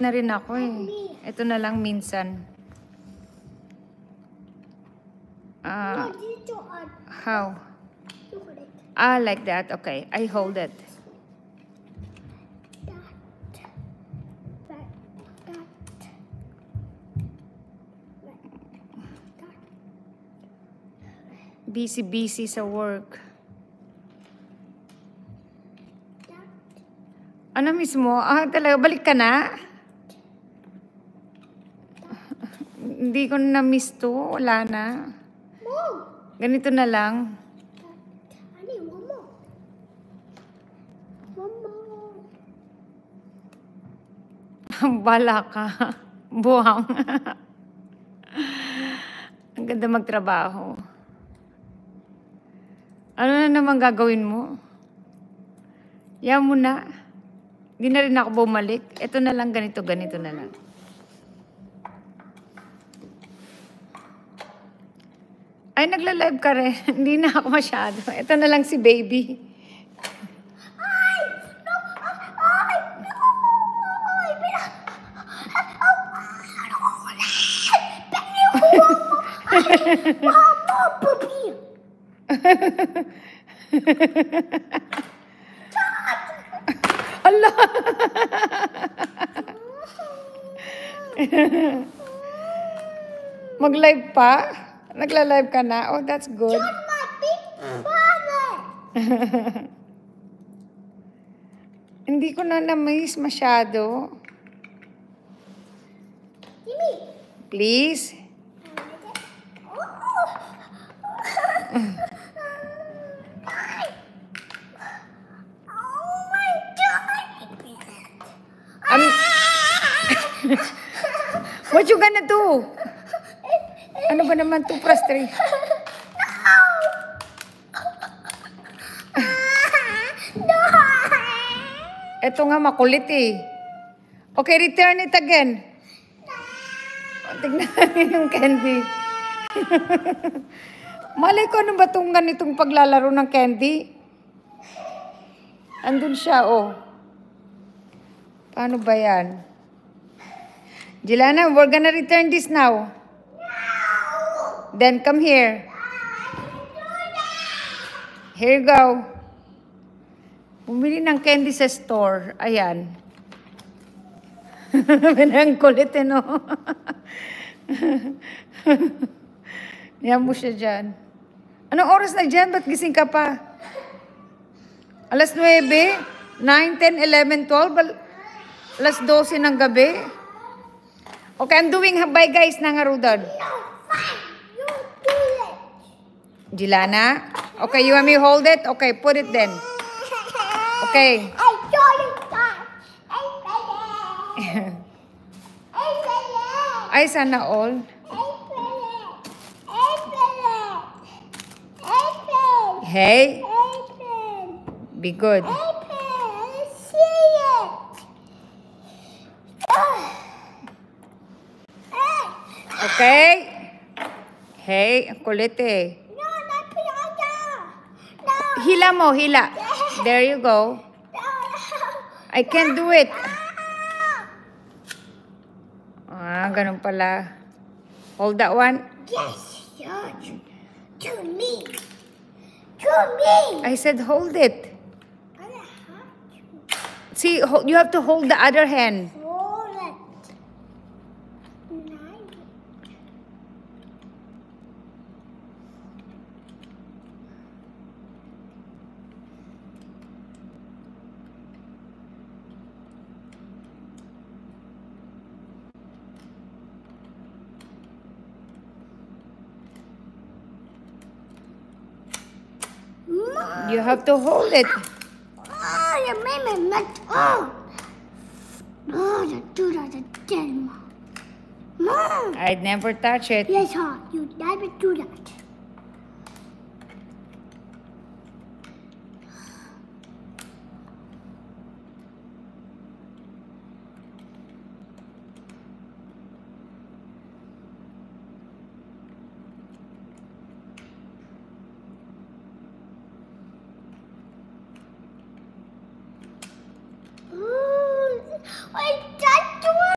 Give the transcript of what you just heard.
na rin ako eh. Ito na lang minsan. How? Like that. Okay, I hold it. Busy sa work. Ano mismo? Talaga, balik ka na? Hindi ko na-miss to. Wala na. Ganito na lang. Bala ka. Buwang. Ang ganda magtrabaho. Ano na naman gagawin mo? Yan mo na. Hindi na rin ako bumalik. Ito na lang, ganito na lang. Ay, nagla-live ka rin. Hindi na ako masyado. Ito na lang si baby. Ay! No! Ay! No! Ay! Mama, puppy! Allah! Mag-live pa? Nagla-live ka na? Oh, that's good. You're my big brother! Hindi ko na na-miss masyado. Jimmy! Please? Oh my God! What you gonna do? Ano ba naman to frustrate? No! Ito nga makulit eh. Okay, return it again. Tignan natin yung candy. Malay ko ano ba itong ganitong paglalaro ng candy? Andun siya, oh. Paano ba yan? Jelana, we're gonna return this now. Then come here. Here you go. Bumili ng candy sa store. Ayan. Ang kulit eh, no? Yan mo siya dyan. Anong oras na dyan? Ba't gising ka pa? Alas 9, 9, 10, 11, 12, alas 12 ng gabi. Okay, I'm doing bye guys na nga Rudad. You do it! Jelana? Okay, you want me to hold it? Okay, put it then. Okay. I saw you touch! I fell it! I fell it! Ay, sana all. I fell it! I fell it! I fell! Hey, I fell! be good. I fell! See it! Okay? Hey, ang kulit eh. No, not Pinata! No! Hila mo, hila. There you go. No! I can't do it. Ganun pala. Hold that one. Yes, George. To me. To me. I said hold it. I have to See, you have to hold the other hand. hold it. Nice. You have to hold it. Oh, you made me mad. Oh, don't do that again, Mom. Mom. I'd never touch it. Yes, sir. You never do that.